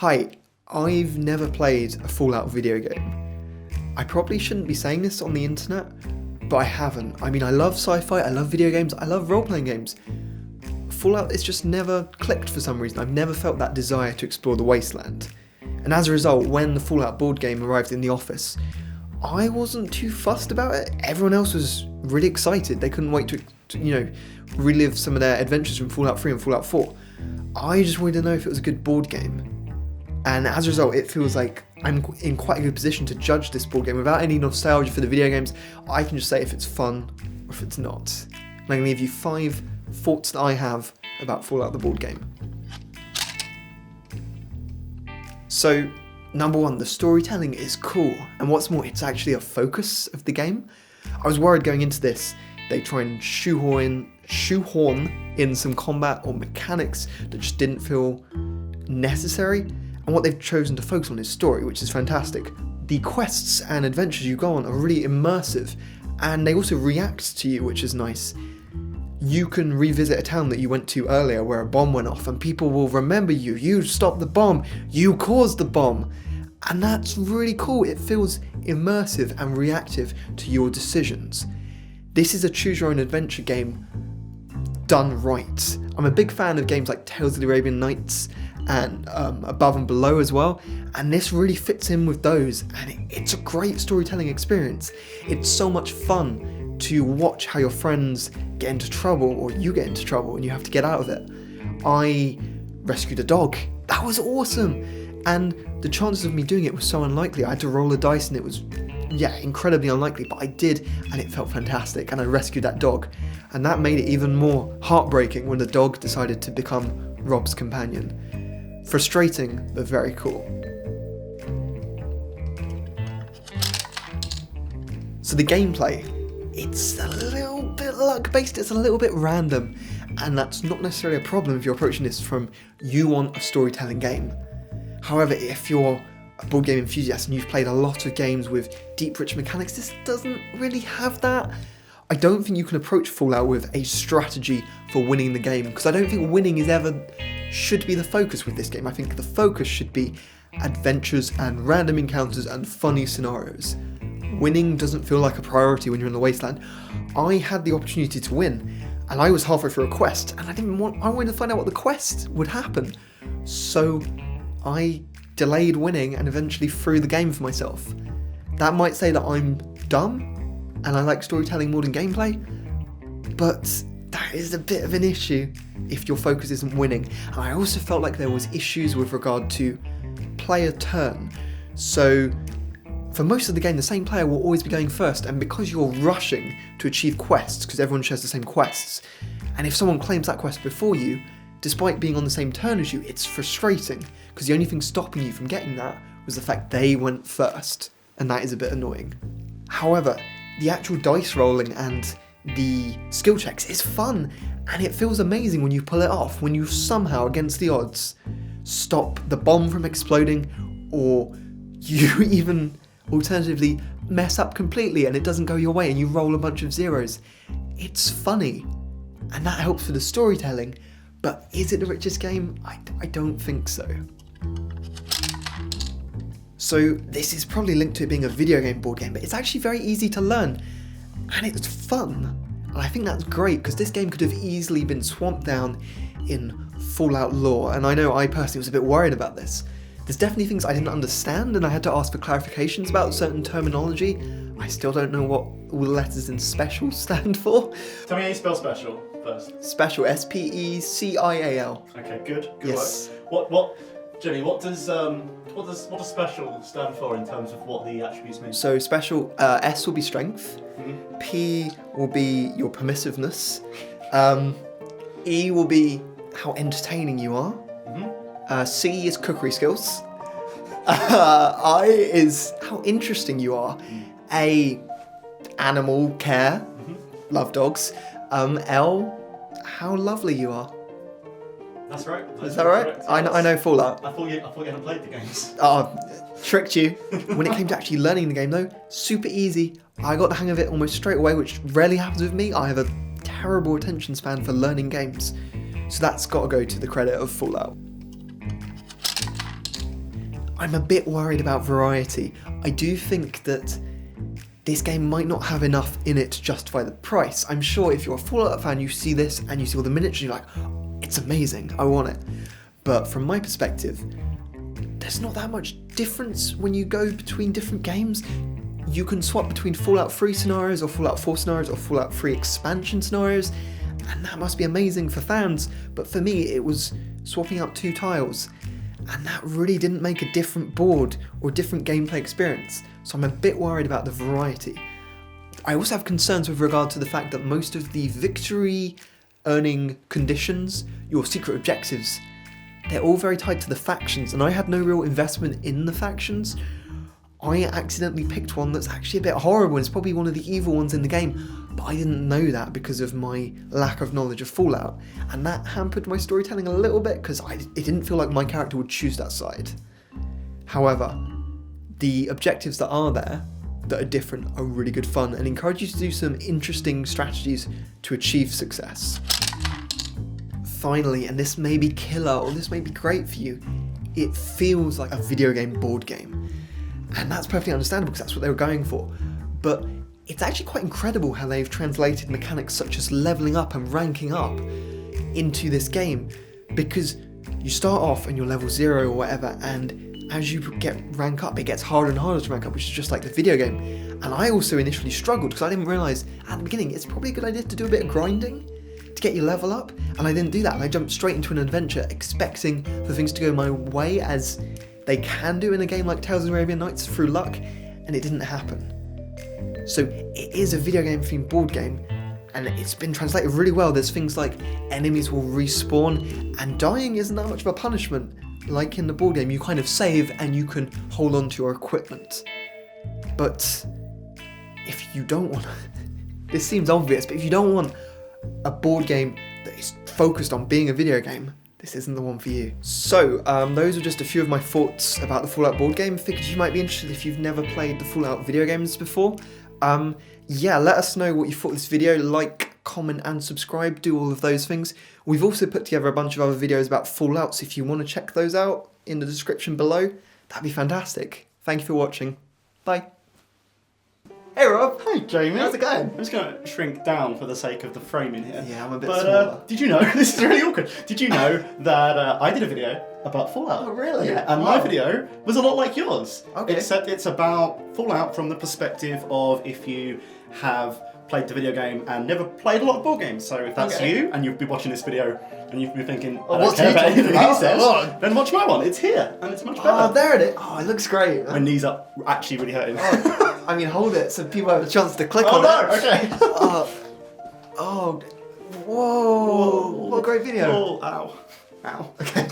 Hi, I've never played a Fallout video game. I probably shouldn't be saying this on the internet, but I haven't. I mean, I love sci-fi, I love video games, I love role-playing games. Fallout, it's just never clicked for some reason. I've never felt that desire to explore the Wasteland. And as a result, when the Fallout board game arrived in the office, I wasn't too fussed about it. Everyone else was really excited. They couldn't wait to relive some of their adventures from Fallout 3 and Fallout 4. I just wanted to know if it was a good board game. And as a result, it feels like I'm in quite a good position to judge this board game without any nostalgia for the video games. I can just say if it's fun or if it's not. And I'm going to leave you 5 thoughts that I have about Fallout the board game. So, number 1, the storytelling is cool. And what's more, it's actually a focus of the game. I was worried going into this, they try and shoehorn in some combat or mechanics that just didn't feel necessary. And what they've chosen to focus on is story, which is fantastic. The quests and adventures you go on are really immersive, and they also react to you, which is nice. You can revisit a town that you went to earlier where a bomb went off, and people will remember you. You stopped the bomb. You caused the bomb. And that's really cool. It feels immersive and reactive to your decisions. This is a choose-your-own-adventure game done right. I'm a big fan of games like Tales of the Arabian Nights and Above and Below as well, and this really fits in with those, and it's a great storytelling experience. It's so much fun to watch how your friends get into trouble, or you get into trouble and you have to get out of it. I rescued a dog. That was awesome, and the chances of me doing it was so unlikely. I had to roll a dice and it was incredibly unlikely, but I did, and it felt fantastic, and I rescued that dog, and that made it even more heartbreaking when the dog decided to become Rob's companion. Frustrating, but very cool. So the gameplay, it's a little bit luck-based, it's a little bit random, and that's not necessarily a problem if you're approaching this from you want a storytelling game. However, if you're a board game enthusiast and you've played a lot of games with deep, rich mechanics, this doesn't really have that. I don't think you can approach Fallout with a strategy for winning the game, because I don't think winning should be the focus with this game. I think the focus should be adventures and random encounters and funny scenarios. Winning doesn't feel like a priority when you're in the Wasteland. I had the opportunity to win, and I was halfway through a quest, and I wanted to find out what the quest would happen. So I delayed winning and eventually threw the game for myself. That might say that I'm dumb, and I like storytelling more than gameplay, but that is a bit of an issue if your focus isn't winning. And I also felt like there was issues with regard to player turn. So for most of the game, the same player will always be going first, and because you're rushing to achieve quests, because everyone shares the same quests, and if someone claims that quest before you, despite being on the same turn as you, it's frustrating, because the only thing stopping you from getting that was the fact they went first, and that is a bit annoying. However, the actual dice rolling and the skill checks is fun, and it feels amazing when you pull it off, when you somehow, against the odds, stop the bomb from exploding, or you even alternatively mess up completely and it doesn't go your way and you roll a bunch of zeros. It's funny, and that helps for the storytelling, but is it the richest game? I don't think so. So this is probably linked to it being a video game board game, but it's actually very easy to learn, and it's fun. And I think that's great, because this game could have easily been swamped down in Fallout lore, and I know I personally was a bit worried about this. There's definitely things I didn't understand, and I had to ask for clarifications about certain terminology. I still don't know what all the letters in special stand for. Tell me how you spell special first. Special, S-P-E-C-I-A-L. Okay, good Yes. work. What, Jimmy? What does special stand for in terms of what the attributes mean? So special, S will be strength, P will be your permissiveness, E will be how entertaining you are, C is cookery skills, I is how interesting you are, A, animal care, love dogs, L, how lovely you are. That's right. Is that right? Correct. I know Fallout. I thought you hadn't played the games. Oh, tricked you. When it came to actually learning the game though, super easy. I got the hang of it almost straight away, which rarely happens with me. I have a terrible attention span for learning games. So that's got to go to the credit of Fallout. I'm a bit worried about variety. I do think that this game might not have enough in it to justify the price. I'm sure if you're a Fallout fan, you see this and you see all the miniatures, you're like, oh, it's amazing, I want it. But from my perspective, there's not that much difference when you go between different games. You can swap between Fallout 3 scenarios or Fallout 4 scenarios or Fallout 3 expansion scenarios, and that must be amazing for fans, but for me it was swapping out 2 tiles, and that really didn't make a different board or different gameplay experience, so I'm a bit worried about the variety. I also have concerns with regard to the fact that most of the victory earning conditions, your secret objectives, they're all very tied to the factions, and I had no real investment in the factions. I accidentally picked one that's actually a bit horrible, it's probably one of the evil ones in the game, but I didn't know that because of my lack of knowledge of Fallout, and that hampered my storytelling a little bit because it didn't feel like my character would choose that side. However, the objectives that are there, that are different, are really good fun and encourage you to do some interesting strategies to achieve success. Finally, and this may be killer or this may be great for you, it feels like a video game board game. And that's perfectly understandable because that's what they were going for. But it's actually quite incredible how they've translated mechanics such as leveling up and ranking up into this game, because you start off and you're level 0 or whatever, and as you rank up, it gets harder and harder to rank up, which is just like the video game. And I also initially struggled because I didn't realise at the beginning it's probably a good idea to do a bit of grinding to get your level up, and I didn't do that, and I jumped straight into an adventure expecting for things to go my way as they can do in a game like Tales of the Arabian Nights through luck, and it didn't happen. So it is a video game themed board game, and it's been translated really well. There's things like enemies will respawn, and dying isn't that much of a punishment. Like in the board game, you kind of save and you can hold on to your equipment. But if you don't want, this seems obvious, but if you don't want a board game that is focused on being a video game, this isn't the one for you. So, those are just a few of my thoughts about the Fallout board game. Figured you might be interested if you've never played the Fallout video games before. Yeah, let us know what you thought of this video. Like, comment and subscribe, do all of those things. We've also put together a bunch of other videos about Fallout, so if you want to check those out in the description below, that'd be fantastic. Thank you for watching. Bye. Hey Rob. Hi Jamie. How's it going? I'm just going to shrink down for the sake of the frame in here. Yeah, I'm a bit smaller. Did you know, this is really awkward, did you know that I did a video about Fallout? Oh really? Yeah, and my video was a lot like yours. Okay. Except it's about Fallout from the perspective of if you have played the video game and never played a lot of board games. So if that's you, and you've been watching this video and you've been thinking, I don't care about anything he says, then watch my one. It's here, and it's much better. Oh, there it is. Oh, it looks great. My knees are actually really hurting. I mean, hold it so people have a chance to click on it. Okay. Whoa. What a great video. Oh, ow. Ow. Okay.